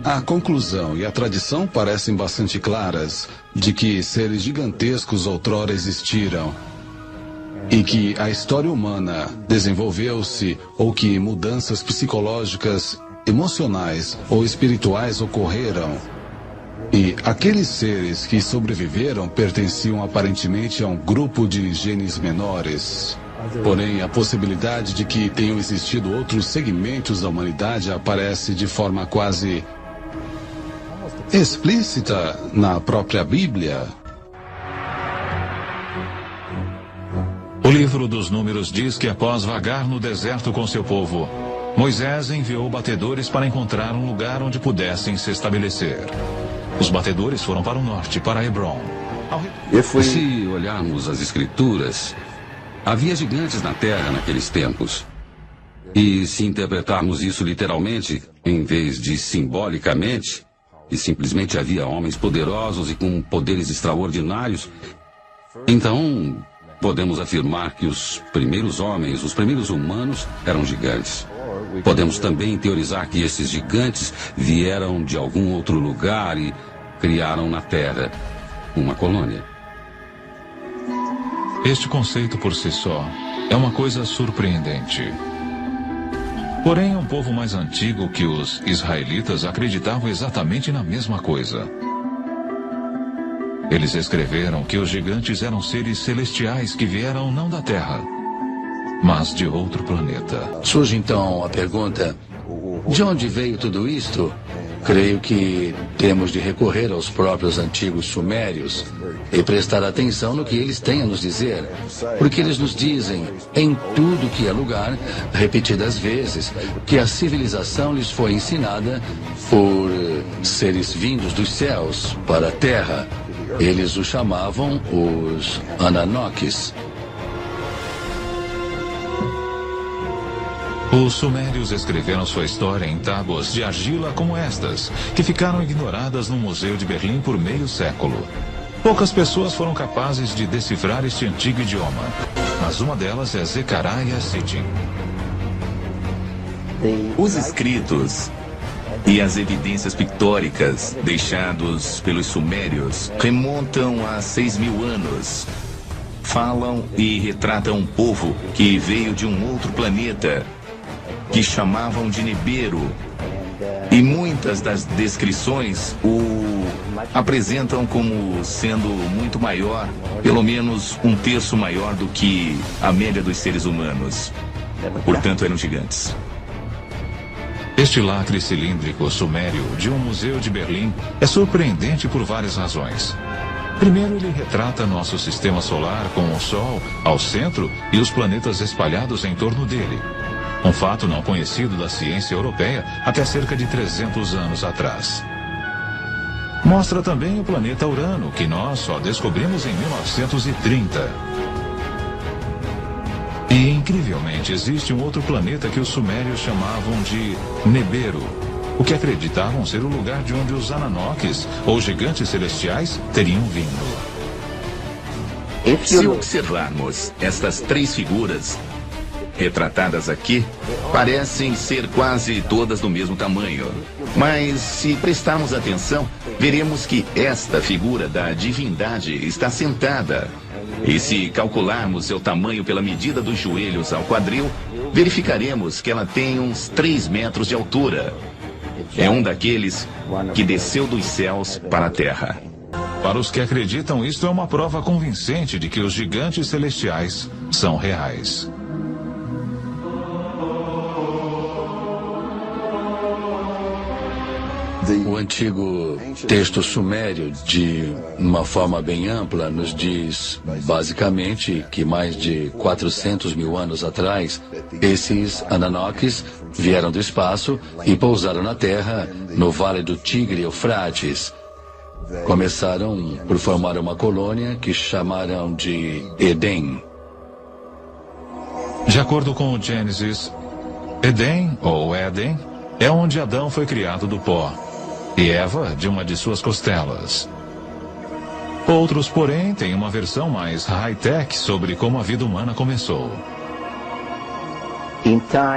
A conclusão e a tradição parecem bastante claras de que seres gigantescos outrora existiram e que a história humana desenvolveu-se ou que mudanças psicológicas, emocionais ou espirituais ocorreram. E aqueles seres que sobreviveram pertenciam aparentemente a um grupo de genes menores. Porém, a possibilidade de que tenham existido outros segmentos da humanidade aparece de forma quase explícita na própria Bíblia. O livro dos Números diz que após vagar no deserto com seu povo, Moisés enviou batedores para encontrar um lugar onde pudessem se estabelecer. Os batedores foram para o norte, para Hebron. Se olharmos as Escrituras, havia gigantes na Terra naqueles tempos. E se interpretarmos isso literalmente, em vez de simbolicamente, e simplesmente havia homens poderosos e com poderes extraordinários, então podemos afirmar que os primeiros homens, os primeiros humanos, eram gigantes. Podemos também teorizar que esses gigantes vieram de algum outro lugar e criaram na Terra uma colônia. Este conceito por si só é uma coisa surpreendente. Porém, um povo mais antigo que os israelitas acreditavam exatamente na mesma coisa. Eles escreveram que os gigantes eram seres celestiais que vieram não da Terra, mas de outro planeta. Surge então a pergunta: de onde veio tudo isto? Creio que temos de recorrer aos próprios antigos sumérios e prestar atenção no que eles têm a nos dizer, porque eles nos dizem, em tudo que é lugar, repetidas vezes, que a civilização lhes foi ensinada por seres vindos dos céus para a terra. Eles os chamavam os Anunnakis. Os sumérios escreveram sua história em tábuas de argila como estas, que ficaram ignoradas no Museu de Berlim por meio século. Poucas pessoas foram capazes de decifrar este antigo idioma, mas uma delas é Zecharia Sitchin. Os escritos e as evidências pictóricas deixados pelos sumérios remontam a 6.000 anos. Falam e retratam um povo que veio de um outro planeta, que chamavam de Nibiru. E muitas das descrições o apresentam como sendo muito maior, pelo menos 1/3 maior do que a média dos seres humanos. Portanto, eram gigantes. Este lacre cilíndrico sumério de um museu de Berlim é surpreendente por várias razões. Primeiro, ele retrata nosso sistema solar com o Sol ao centro e os planetas espalhados em torno dele. Um fato não conhecido da ciência europeia até cerca de 300 anos atrás. Mostra também o planeta Urano, que nós só descobrimos em 1930. E, incrivelmente, existe um outro planeta que os sumérios chamavam de Nibiru, o que acreditavam ser o lugar de onde os Anunnakis, ou gigantes celestiais, teriam vindo. Se observarmos estas três figuras retratadas aqui, parecem ser quase todas do mesmo tamanho. Mas, se prestarmos atenção, veremos que esta figura da divindade está sentada. E se calcularmos seu tamanho pela medida dos joelhos ao quadril, verificaremos que ela tem uns 3 metros de altura. É um daqueles que desceu dos céus para a terra. Para os que acreditam, isto é uma prova convincente de que os gigantes celestiais são reais. O antigo texto sumério, de uma forma bem ampla, nos diz, basicamente, que mais de 400.000 anos atrás, esses Anunnakis vieram do espaço e pousaram na Terra, no Vale do Tigre e Eufrates. Começaram por formar uma colônia que chamaram de Éden. De acordo com o Gênesis, Éden, ou Éden, é onde Adão foi criado do pó, e Eva de uma de suas costelas. Outros, porém, têm uma versão mais high-tech sobre como a vida humana começou.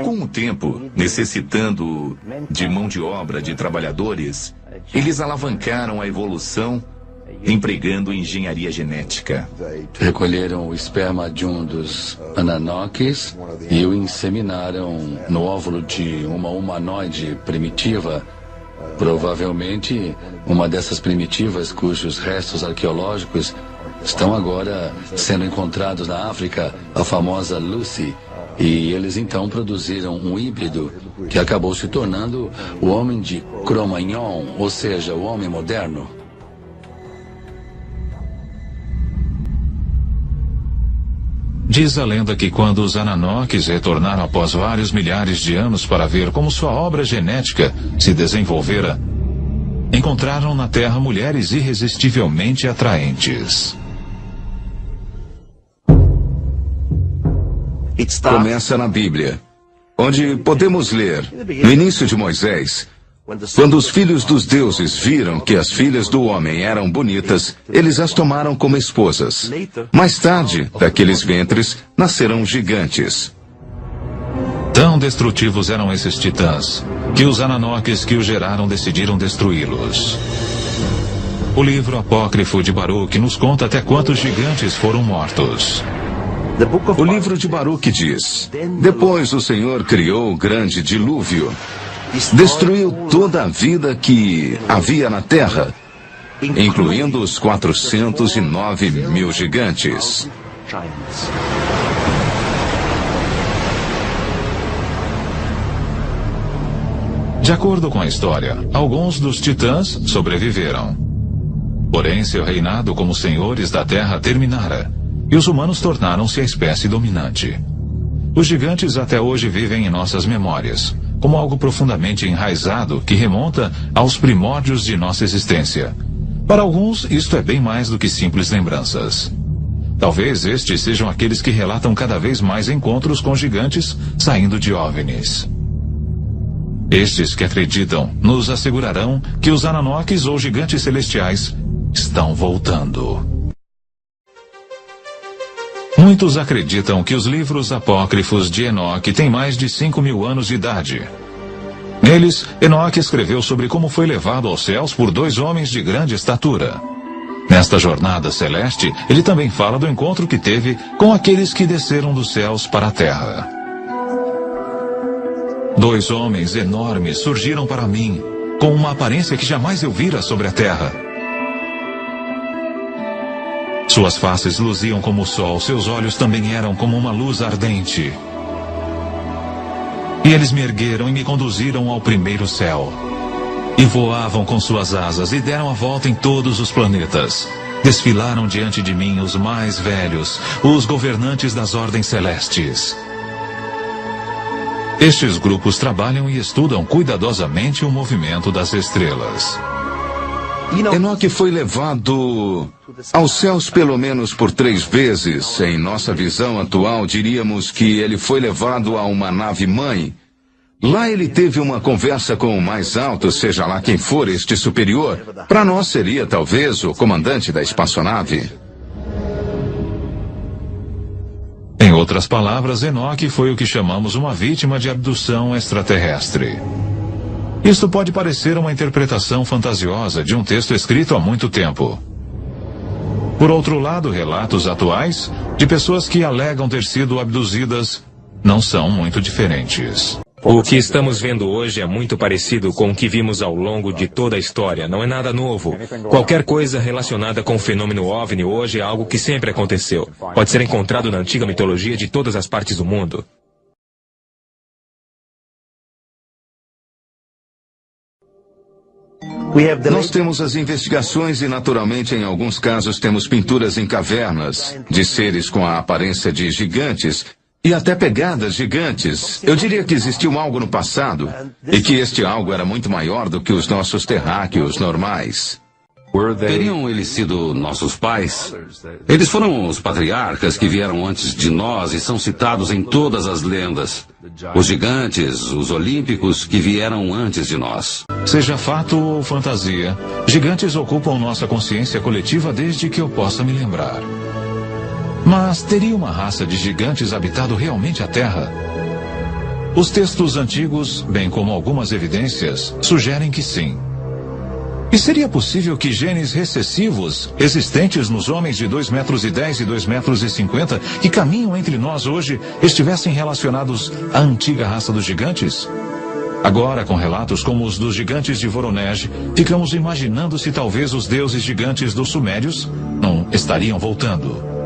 Com o tempo, necessitando de mão de obra de trabalhadores, eles alavancaram a evolução empregando engenharia genética. Recolheram o esperma de um dos Ananokes e o inseminaram no óvulo de uma humanoide primitiva. Provavelmente uma dessas primitivas cujos restos arqueológicos estão agora sendo encontrados na África, a famosa Lucy. E eles então produziram um híbrido que acabou se tornando o homem de Cro-Magnon, ou seja, o homem moderno. Diz a lenda que quando os Ananokes retornaram após vários milhares de anos para ver como sua obra genética se desenvolvera, encontraram na Terra mulheres irresistivelmente atraentes. Começa na Bíblia, onde podemos ler, no início de Moisés, quando os filhos dos deuses viram que as filhas do homem eram bonitas, eles as tomaram como esposas. Mais tarde, daqueles ventres, nasceram gigantes. Tão destrutivos eram esses titãs, que os Ananokes que os geraram decidiram destruí-los. O livro apócrifo de Baruque nos conta até quantos gigantes foram mortos. O livro de Baruque diz: depois o Senhor criou o grande dilúvio, destruiu toda a vida que havia na terra, incluindo os 409 mil gigantes. De acordo com a história, alguns dos titãs sobreviveram. Porém, seu reinado como senhores da terra terminara, e os humanos tornaram-se a espécie dominante. Os gigantes até hoje vivem em nossas memórias, como algo profundamente enraizado que remonta aos primórdios de nossa existência. Para alguns, isto é bem mais do que simples lembranças. Talvez estes sejam aqueles que relatam cada vez mais encontros com gigantes saindo de OVNIs. Estes que acreditam nos assegurarão que os Ananokes ou gigantes celestiais estão voltando. Muitos acreditam que os livros apócrifos de Enoque têm mais de 5.000 anos de idade. Neles, Enoque escreveu sobre como foi levado aos céus por 2 homens de grande estatura. Nesta jornada celeste, ele também fala do encontro que teve com aqueles que desceram dos céus para a terra. 2 homens enormes surgiram para mim, com uma aparência que jamais eu vira sobre a terra. Suas faces luziam como o sol, seus olhos também eram como uma luz ardente. E eles me ergueram e me conduziram ao primeiro céu. E voavam com suas asas e deram a volta em todos os planetas. Desfilaram diante de mim os mais velhos, os governantes das ordens celestes. Estes grupos trabalham e estudam cuidadosamente o movimento das estrelas. Enoque foi levado aos céus pelo menos por 3 vezes. Em nossa visão atual, diríamos que ele foi levado a uma nave-mãe. Lá ele teve uma conversa com o mais alto, seja lá quem for este superior. Para nós seria talvez o comandante da espaçonave. Em outras palavras, Enoque foi o que chamamos uma vítima de abdução extraterrestre. Isto pode parecer uma interpretação fantasiosa de um texto escrito há muito tempo. Por outro lado, relatos atuais de pessoas que alegam ter sido abduzidas não são muito diferentes. O que estamos vendo hoje é muito parecido com o que vimos ao longo de toda a história. Não é nada novo. Qualquer coisa relacionada com o fenômeno OVNI hoje é algo que sempre aconteceu. Pode ser encontrado na antiga mitologia de todas as partes do mundo. Nós temos as investigações e, naturalmente, em alguns casos temos pinturas em cavernas de seres com a aparência de gigantes e até pegadas gigantes. Eu diria que existiu algo no passado e que este algo era muito maior do que os nossos terráqueos normais. Teriam eles sido nossos pais? Eles foram os patriarcas que vieram antes de nós e são citados em todas as lendas. Os gigantes, os olímpicos que vieram antes de nós. Seja fato ou fantasia, gigantes ocupam nossa consciência coletiva desde que eu possa me lembrar. Mas teria uma raça de gigantes habitado realmente a Terra? Os textos antigos, bem como algumas evidências, sugerem que sim. E seria possível que genes recessivos, existentes nos homens de 2,10 metros e 2,50 metros que caminham entre nós hoje, estivessem relacionados à antiga raça dos gigantes? Agora, com relatos como os dos gigantes de Voronezh, ficamos imaginando se talvez os deuses gigantes dos sumérios não estariam voltando.